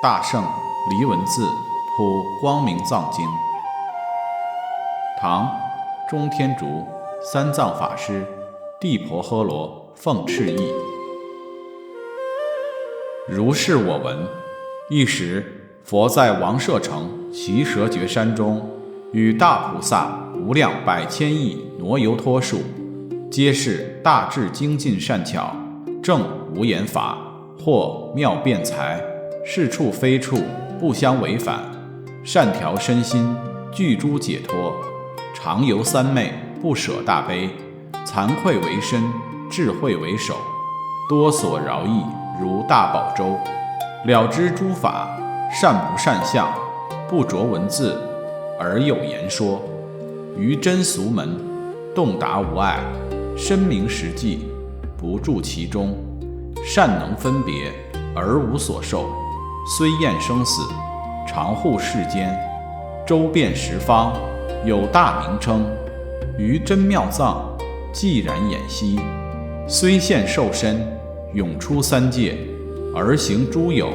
大聖離文字普光明藏經。唐中天竺三藏法師地婆诃羅奉敕译。如是我聞。一时，佛在王舍城耆闍覺山中，與大菩薩無量百千億耨尤托數，皆是大智精進善巧，正無言法，或妙辯才，是處非處，不相違反，善調身心，具諸解脫，常遊三昧，不捨大悲，慚愧為身，智慧為手，多所饒益，如大寶舟，了知諸法，善不善相，不着文字，而有言說，於真俗門，洞達無礙，深明實際，不住其中，善能分別，而無所受，雖厭生死，常護世間，周遍十方，有大名稱，於真妙藏，寂然偃息，雖現受身，永出三界，而行諸有，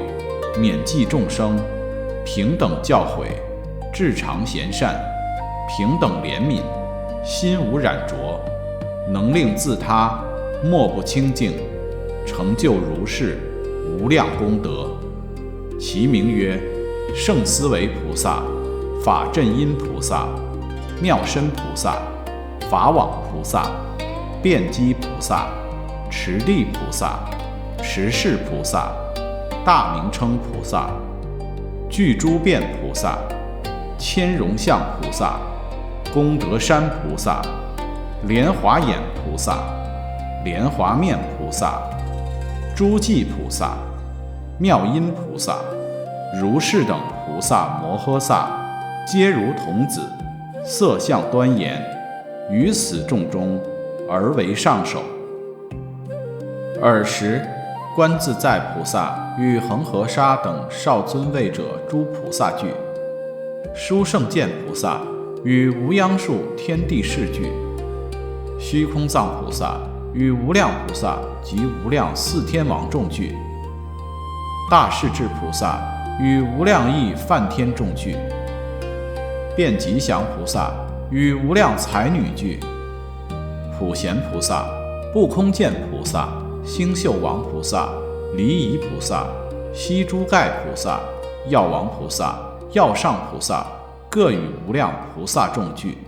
勉濟眾生，平等教誨，至常賢善，平等憐憫，心無染濁，能令自他，莫不清淨，成就如是無量功德。其名曰勝思維菩薩、法陣音菩薩、妙身菩薩、法網菩薩、辯機菩薩、持地菩薩、持世菩薩、大名稱菩薩、具諸變菩薩、千容相菩薩、功德山菩薩、蓮華眼菩薩、蓮華面菩薩、諸濟菩薩、妙音菩薩，如是等菩薩摩訶薩，皆如童子，色相端嚴，於此眾中而為上首。爾時，觀自在菩薩與恆河沙等少尊位者諸菩薩俱，殊勝見菩薩與無央數天地士俱，虛空藏菩薩與無量菩薩及無量四天王眾俱，大勢至菩薩與無量億梵天眾俱，辯吉祥菩薩與無量才女俱，普賢菩薩、不空見菩薩、星宿王菩薩、離夷菩薩、悉諸蓋菩薩、藥王菩薩、藥上菩薩，各與無量菩薩眾俱，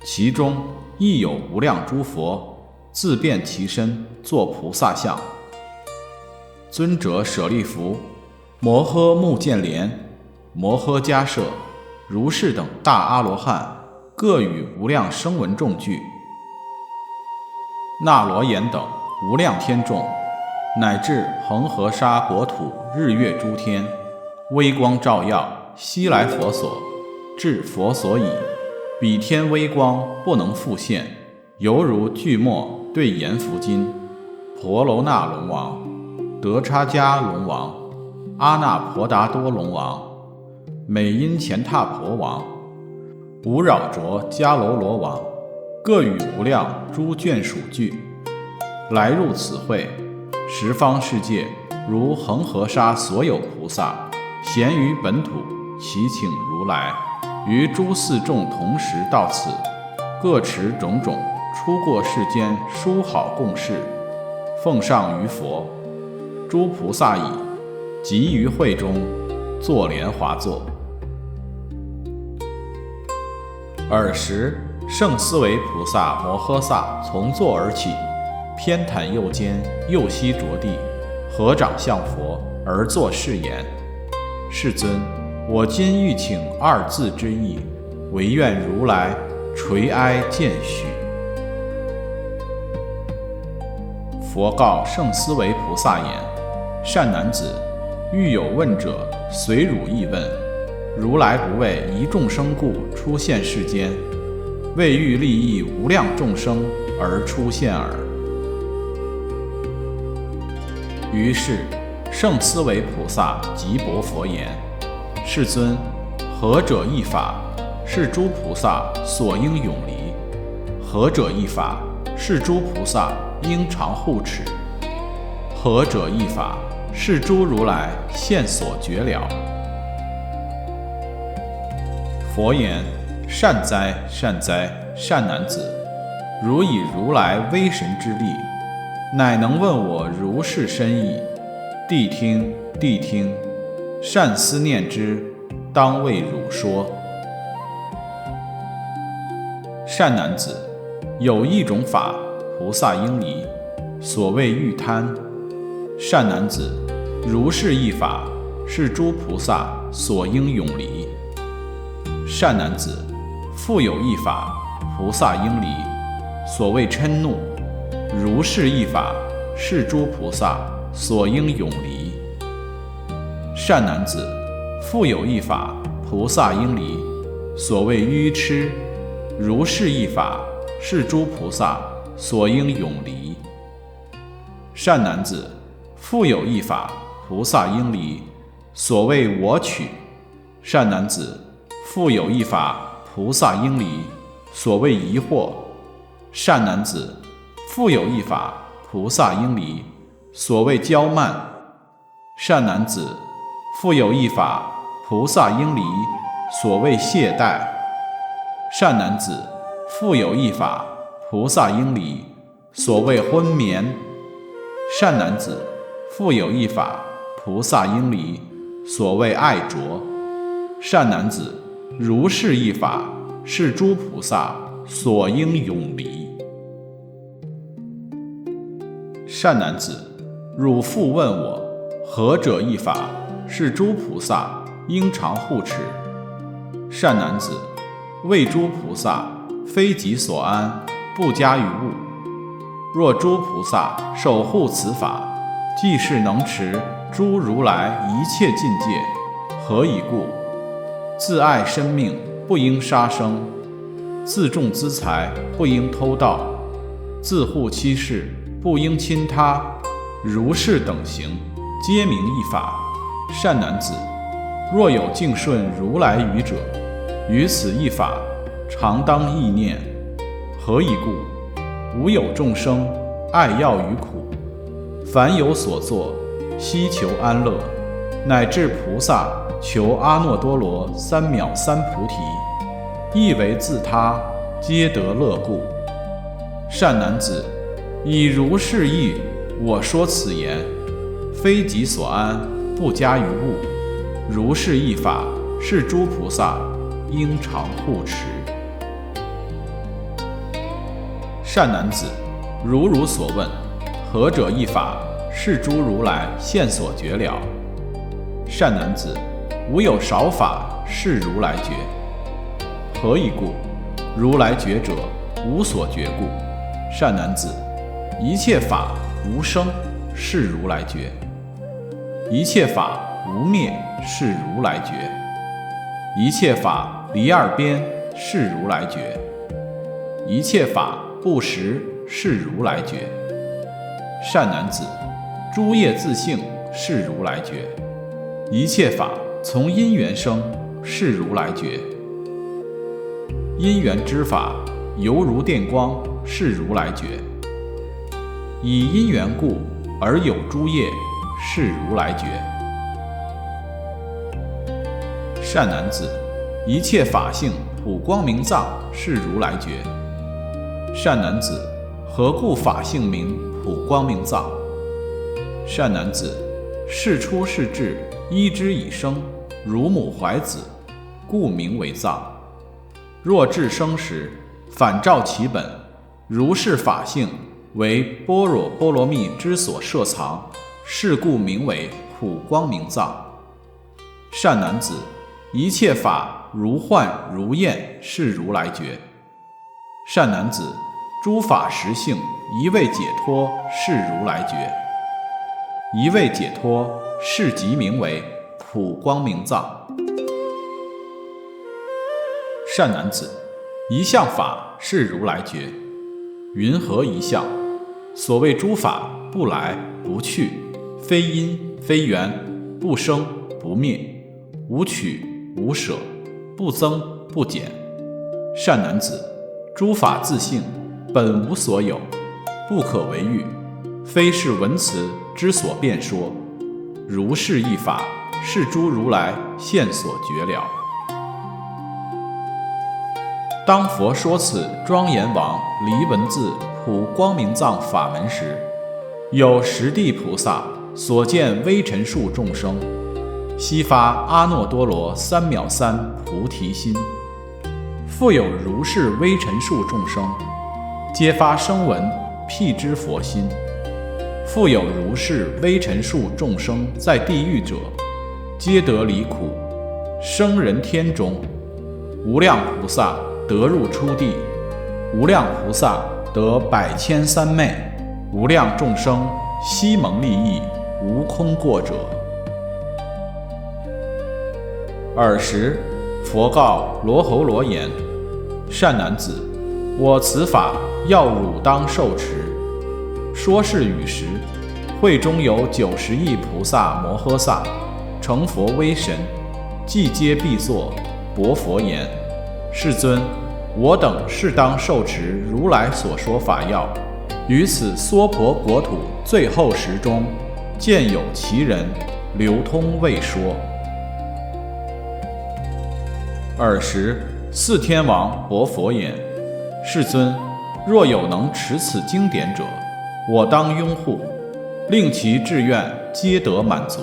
其中亦有無量諸佛，自變其身，作菩薩相。尊者舍利弗、摩訶目犍連、摩訶迦葉，如是等大阿羅漢，各與無量聲聞眾俱，那羅延等無量天眾，乃至恆河沙國土日月諸天，微光照耀，悉來佛所，至佛所已，彼天微光不能復現，猶如巨墨對嚴浮金。婆樓那龍王、德叉迦龍王、阿那婆達多龍王、美因乾闥婆王、無擾濁迦樓羅王，各與無量諸眷屬俱，來入此會。十方世界如恆河沙所有菩薩，閒於本土，祈請如來，於諸四眾同時到此，各持種種出過世間殊好供事，奉上於佛。諸菩薩已，即於會中坐蓮華座。爾時，勝思維菩薩摩訶薩從座而起，偏袒右肩，右膝着地，合掌向佛而作是言：世尊，我今欲請二字之意，唯願如來垂哀見許。佛告勝思維菩薩言：善男子，欲有問者，隨汝意問。如來不為一眾生故出現世間，為欲利益無量眾生而出現耳。於是，勝思維菩薩即白佛言：世尊，何者義法，是諸菩薩所應永離？何者義法，是諸菩薩應常護持？何者義法，是諸如來現所覺了。佛言：善哉，善哉，善男子！汝以如來威神之力，乃能問我如是深義。諦聽，諦聽，善思念之，當為汝說。善男子，有一種法，菩薩應離，所謂欲貪。善男子，如是義法，是諸菩薩所應永離。善男子，復有一法，菩薩應離，所謂嗔怒。如是義法，是諸菩薩所應永離。善男子，復有一法，菩薩應離，所謂愚癡。如是義法，是諸菩薩所應永離。善男子，復有一法，菩薩應離，所謂我取。善男子，復有一法，菩薩應離，所謂疑惑。善男子，復有一法，菩薩應離，所謂驕慢。善男子，復有一法，菩薩應離，所謂懈怠。善男子，復有一法，菩薩應離，所謂昏眠。善男子，復有一法，菩薩應離，所謂愛着。善男子，如是義法，是諸菩薩所應永離。善男子，汝復問我，何者義法，是諸菩薩應常護持？善男子，謂諸菩薩非己所安，不加於物。若諸菩薩守護此法，即是能持諸如來一切境界。何以故？自愛生命，不應殺生；自重資財，不應偷盜；自護妻室，不應侵他。如是等行，皆名義法。善男子，若有敬順如來語者，於此義法，常當憶念。何以故？無有眾生愛要於苦，凡有所作，希求安樂，乃至菩薩求阿耨多羅三藐三菩提，亦為自他，皆得樂故。善男子，以如是義，我說此言，非己所安，不加於物。如是義法，是諸菩薩應常護持。善男子，如汝所問，何者義法，是諸如來現所覺了。善男子，無有少法，是如來覺。何以故？如來覺者，無所覺故。善男子，一切法無生，是如來覺；一切法無滅，是如來覺；一切法離二邊，是如來覺；一切法不實，是如來覺。善男子，諸業自性，是如來覺；一切法從因緣生，是如來覺。因緣之法，猶如電光，是如來覺。以因緣故而有諸業，是如來覺。善男子，一切法性普光明藏，是如來覺。善男子，何故法性名普光明藏？善男子，是出是至，依之以生，如母懷子，故名為藏。若至生時，反照其本，如是法性為般若波羅蜜之所攝藏，是故名為普光明藏。善男子，一切法如幻如焰，是如來覺。善男子，諸法實性一味解脫，是如來覺。一味解脫，是即名為普光明藏。善男子，一相法是如來覺。云何一相？所謂諸法不來不去，非因非緣，不生不滅，無取無捨，不增不減。善男子，諸法自性本無所有，不可為喻，非是文辭之所辯說。如是一法，是諸如來現所覺了。當佛說此莊嚴王離文字普光明藏法門時，有十地菩薩所見微塵數眾生，悉發阿耨多羅三藐三菩提心。復有如是微塵數眾生，皆發聲聞辟支佛心。復有如是微塵數眾生在地獄者，皆得離苦，生人天中。無量菩薩得入初地，無量菩薩得百千三昧，無量眾生悉蒙利益，無空過者。爾時，佛告羅睺羅言：善男子，我此法要汝當受持。說是語時，會中有90億菩薩摩訶薩，成佛威神，悉皆畢作，白佛言：世尊，我等是當受持如來所說法要，於此娑婆國土最後時中，見有其人流通未說。爾時，四天王白佛言：世尊，若有能持此經典者，我當擁護，令其志願皆得滿足。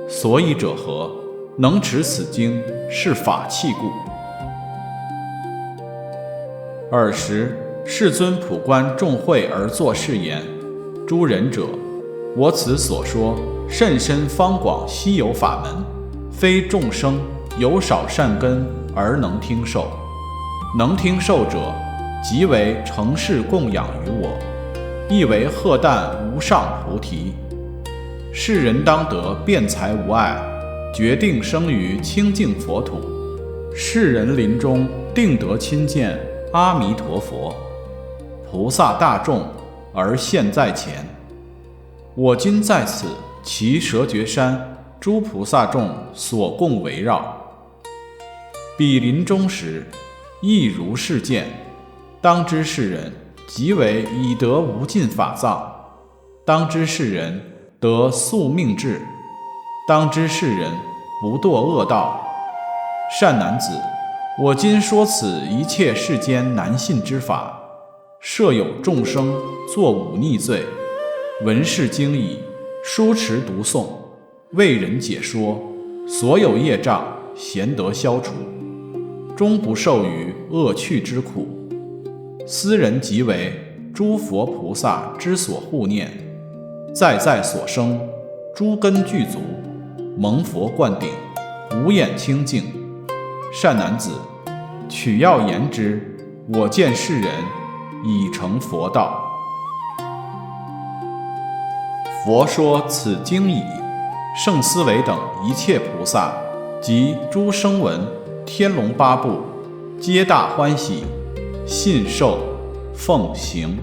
所以者何？能持此經，是法器故。爾時，世尊普觀眾會而作是言：諸仁者，我此所說甚深方廣稀有法門，非眾生有少善根而能聽受。能聽受者，即為承事供養於我，亦為荷擔無上菩提。世人當得辯才無礙，決定生於清淨佛土。世人臨終定得親見阿彌陀佛，菩薩大眾而現在前。我今在此耆闍覺山，諸菩薩眾所共圍繞。彼臨終時，亦如是見。當知是人，即為已得無盡法藏。當知是人，得宿命智。當知是人，不墮惡道。善男子，我今說此一切世間難信之法，設有眾生作忤逆罪，聞是經已，書持讀誦，為人解說，所有業障咸得消除，終不受於惡趣之苦。斯人即為諸佛菩薩之所護念，在在所生，諸根具足，蒙佛灌頂，無眼清淨。善男子，取要言之，我見是人已成佛道。佛說此經已，勝思維等一切菩薩及諸聲聞、天龍八部，皆大歡喜，信受奉行。